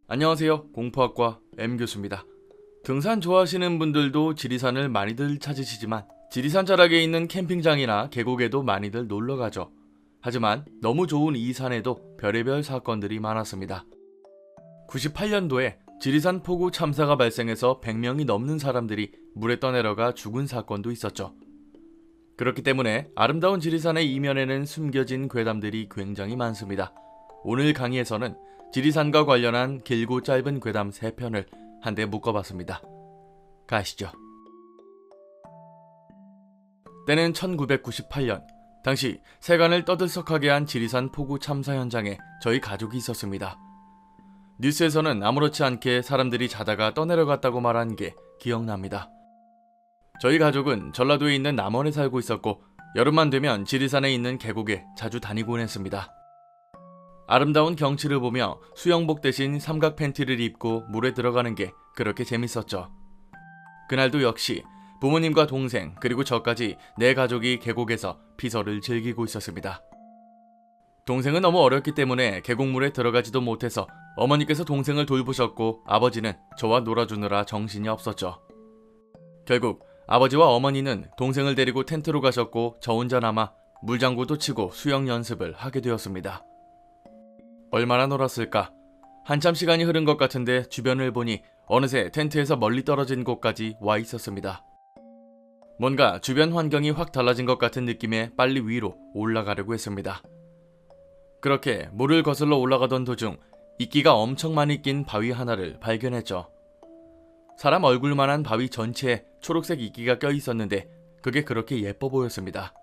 안녕하세요. 공포학과 M교수입니다. 등산 좋아하시는 분들도 지리산을 많이들 찾으시지만 지리산 자락에 있는 캠핑장이나 계곡에도 많이들 놀러가죠. 하지만 너무 좋은 이 산에도 별의별 사건들이 많았습니다. 98년도에 지리산 폭우 참사가 발생해서 100명이 넘는 사람들이 물에 떠내려가 죽은 사건도 있었죠. 그렇기 때문에 아름다운 지리산의 이면에는 숨겨진 괴담들이 굉장히 많습니다. 오늘 강의에서는 지리산과 관련한 길고 짧은 괴담 3편을 한데 묶어봤습니다. 가시죠. 때는 1998년, 당시 세간을 떠들썩하게 한 지리산 폭우 참사 현장에 저희 가족이 있었습니다. 뉴스에서는 아무렇지 않게 사람들이 자다가 떠내려갔다고 말한 게 기억납니다. 저희 가족은 전라도에 있는 남원에 살고 있었고 여름만 되면 지리산에 있는 계곡에 자주 다니곤 했습니다. 아름다운 경치를 보며 수영복 대신 삼각 팬티를 입고 물에 들어가는 게 그렇게 재밌었죠. 그날도 역시 부모님과 동생 그리고 저까지 네 가족이 계곡에서 피서를 즐기고 있었습니다. 동생은 너무 어렸기 때문에 계곡물에 들어가지도 못해서 어머니께서 동생을 돌보셨고 아버지는 저와 놀아주느라 정신이 없었죠. 결국 아버지와 어머니는 동생을 데리고 텐트로 가셨고 저 혼자 남아 물장구도 치고 수영 연습을 하게 되었습니다. 얼마나 놀았을까? 한참 시간이 흐른 것 같은데 주변을 보니 어느새 텐트에서 멀리 떨어진 곳까지 와 있었습니다. 뭔가 주변 환경이 확 달라진 것 같은 느낌에 빨리 위로 올라가려고 했습니다. 그렇게 물을 거슬러 올라가던 도중 이끼가 엄청 많이 낀 바위 하나를 발견했죠. 사람 얼굴만한 바위 전체에 초록색 이끼가 껴 있었는데 그게 그렇게 예뻐 보였습니다.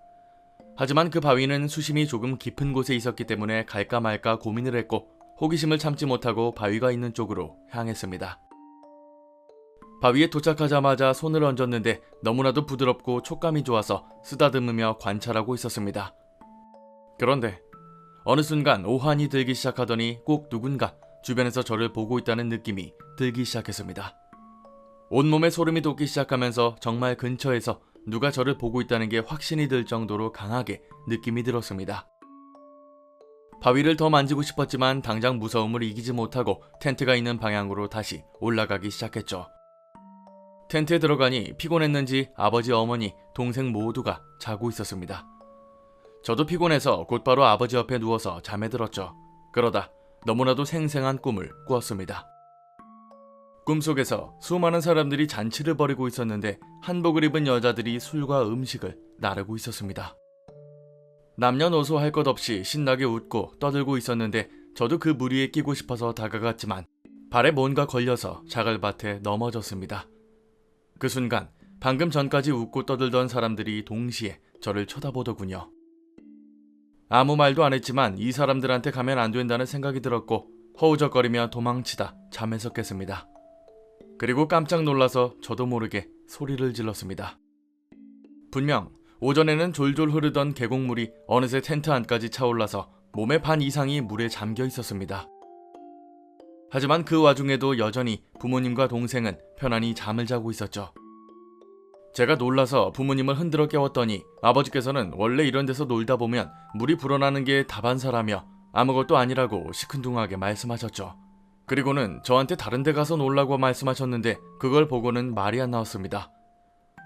하지만 그 바위는 수심이 조금 깊은 곳에 있었기 때문에 갈까 말까 고민을 했고 호기심을 참지 못하고 바위가 있는 쪽으로 향했습니다. 바위에 도착하자마자 손을 얹었는데 너무나도 부드럽고 촉감이 좋아서 쓰다듬으며 관찰하고 있었습니다. 그런데 어느 순간 오한이 들기 시작하더니 꼭 누군가 주변에서 저를 보고 있다는 느낌이 들기 시작했습니다. 온몸에 소름이 돋기 시작하면서 정말 근처에서 누가 저를 보고 있다는 게 확신이 들 정도로 강하게 느낌이 들었습니다. 바위를 더 만지고 싶었지만 당장 무서움을 이기지 못하고 텐트가 있는 방향으로 다시 올라가기 시작했죠. 텐트에 들어가니 피곤했는지 아버지, 어머니, 동생 모두가 자고 있었습니다. 저도 피곤해서 곧바로 아버지 옆에 누워서 잠에 들었죠. 그러다 너무나도 생생한 꿈을 꾸었습니다. 꿈속에서 수많은 사람들이 잔치를 벌이고 있었는데 한복을 입은 여자들이 술과 음식을 나르고 있었습니다. 남녀노소 할 것 없이 신나게 웃고 떠들고 있었는데 저도 그 무리에 끼고 싶어서 다가갔지만 발에 뭔가 걸려서 자갈밭에 넘어졌습니다. 그 순간 방금 전까지 웃고 떠들던 사람들이 동시에 저를 쳐다보더군요. 아무 말도 안 했지만 이 사람들한테 가면 안 된다는 생각이 들었고 허우적거리며 도망치다 잠에서 깼습니다. 그리고 깜짝 놀라서 저도 모르게 소리를 질렀습니다. 분명 오전에는 졸졸 흐르던 계곡물이 어느새 텐트 안까지 차올라서 몸의 반 이상이 물에 잠겨 있었습니다. 하지만 그 와중에도 여전히 부모님과 동생은 편안히 잠을 자고 있었죠. 제가 놀라서 부모님을 흔들어 깨웠더니 아버지께서는 원래 이런 데서 놀다 보면 물이 불어나는 게 다반사라며 아무것도 아니라고 시큰둥하게 말씀하셨죠. 그리고는 저한테 다른 데 가서 놀라고 말씀하셨는데 그걸 보고는 말이 안 나왔습니다.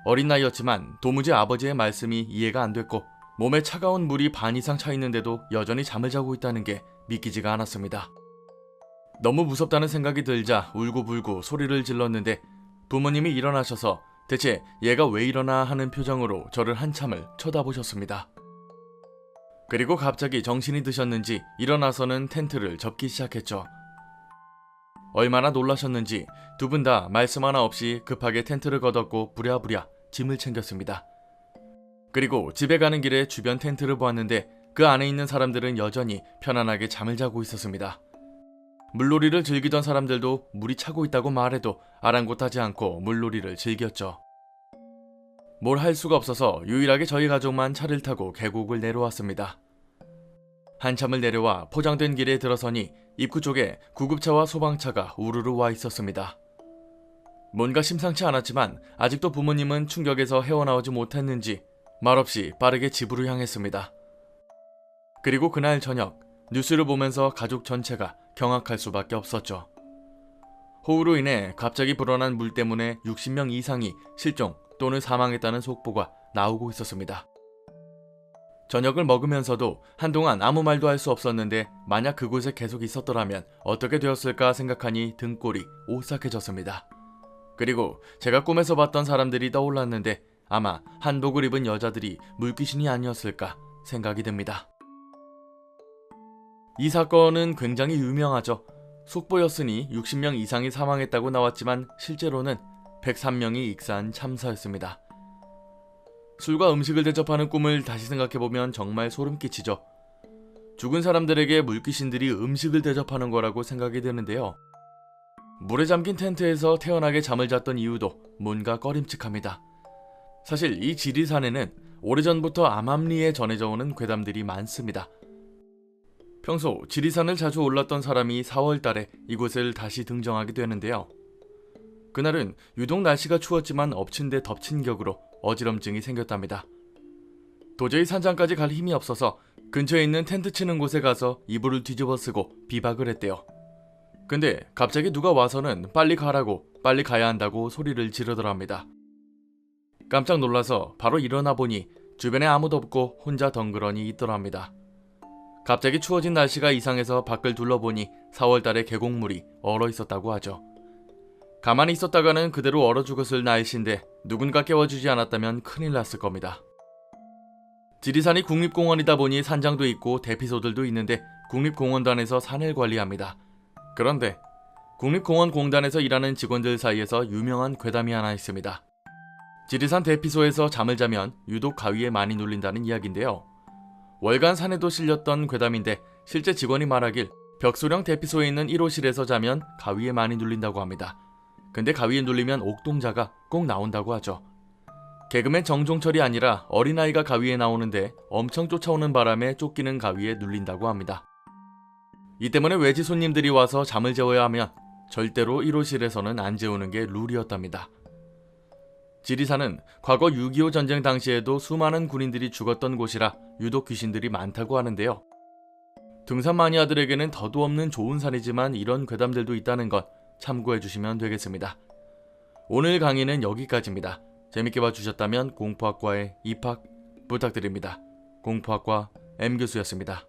어린 나이였지만 도무지 아버지의 말씀이 이해가 안 됐고 몸에 차가운 물이 반 이상 차 있는데도 여전히 잠을 자고 있다는 게 믿기지가 않았습니다. 너무 무섭다는 생각이 들자 울고불고 소리를 질렀는데 부모님이 일어나셔서 대체 얘가 왜 이러나 하는 표정으로 저를 한참을 쳐다보셨습니다. 그리고 갑자기 정신이 드셨는지 일어나서는 텐트를 접기 시작했죠. 얼마나 놀라셨는지 두 분 다 말씀 하나 없이 급하게 텐트를 걷었고 부랴부랴 짐을 챙겼습니다. 그리고 집에 가는 길에 주변 텐트를 보았는데 그 안에 있는 사람들은 여전히 편안하게 잠을 자고 있었습니다. 물놀이를 즐기던 사람들도 물이 차고 있다고 말해도 아랑곳하지 않고 물놀이를 즐겼죠. 뭘 할 수가 없어서 유일하게 저희 가족만 차를 타고 계곡을 내려왔습니다. 한참을 내려와 포장된 길에 들어서니 입구 쪽에 구급차와 소방차가 우르르 와 있었습니다. 뭔가 심상치 않았지만 아직도 부모님은 충격에서 헤어나오지 못했는지 말없이 빠르게 집으로 향했습니다. 그리고 그날 저녁 뉴스를 보면서 가족 전체가 경악할 수밖에 없었죠. 호우로 인해 갑자기 불어난 물 때문에 60명 이상이 실종 또는 사망했다는 속보가 나오고 있었습니다. 저녁을 먹으면서도 한동안 아무 말도 할 수 없었는데 만약 그곳에 계속 있었더라면 어떻게 되었을까 생각하니 등골이 오싹해졌습니다. 그리고 제가 꿈에서 봤던 사람들이 떠올랐는데 아마 한복을 입은 여자들이 물귀신이 아니었을까 생각이 듭니다. 이 사건은 굉장히 유명하죠. 속보였으니 60명 이상이 사망했다고 나왔지만 실제로는 103명이 익사한 참사였습니다. 술과 음식을 대접하는 꿈을 다시 생각해보면 정말 소름 끼치죠. 죽은 사람들에게 물귀신들이 음식을 대접하는 거라고 생각이 드는데요. 물에 잠긴 텐트에서 태연하게 잠을 잤던 이유도 뭔가 꺼림칙합니다. 사실 이 지리산에는 오래전부터 암암리에 전해져 오는 괴담들이 많습니다. 평소 지리산을 자주 올랐던 사람이 4월달에 이곳을 다시 등정하게 되는데요. 그날은 유독 날씨가 추웠지만 엎친 데 덮친 격으로 어지럼증이 생겼답니다. 도저히 산장까지 갈 힘이 없어서 근처에 있는 텐트 치는 곳에 가서 이불을 뒤집어 쓰고 비박을 했대요. 근데 갑자기 누가 와서는 빨리 가라고, 빨리 가야 한다고 소리를 지르더랍니다. 깜짝 놀라서 바로 일어나 보니 주변에 아무도 없고 혼자 덩그러니 있더랍니다. 갑자기 추워진 날씨가 이상해서 밖을 둘러보니 4월달에 계곡물이 얼어 있었다고 하죠. 가만히 있었다가는 그대로 얼어 죽었을 날씨인데 누군가 깨워주지 않았다면 큰일 났을 겁니다. 지리산이 국립공원이다 보니 산장도 있고 대피소들도 있는데 국립공원단에서 산을 관리합니다. 그런데 국립공원공단에서 일하는 직원들 사이에서 유명한 괴담이 하나 있습니다. 지리산 대피소에서 잠을 자면 유독 가위에 많이 눌린다는 이야기인데요. 월간 산에도 실렸던 괴담인데 실제 직원이 말하길 벽소령 대피소에 있는 1호실에서 자면 가위에 많이 눌린다고 합니다. 근데 가위에 눌리면 옥동자가 꼭 나온다고 하죠. 개그맨 정종철이 아니라 어린아이가 가위에 나오는데 엄청 쫓아오는 바람에 쫓기는 가위에 눌린다고 합니다. 이 때문에 외지 손님들이 와서 잠을 재워야 하면 절대로 1호실에서는 안 재우는 게 룰이었답니다. 지리산은 과거 6.25 전쟁 당시에도 수많은 군인들이 죽었던 곳이라 유독 귀신들이 많다고 하는데요. 등산 마니아들에게는 더도 없는 좋은 산이지만 이런 괴담들도 있다는 것 참고해 주시면 되겠습니다. 오늘 강의는 여기까지입니다. 재밌게 봐주셨다면 공포학과에 입학 부탁드립니다. 공포학과 M교수였습니다.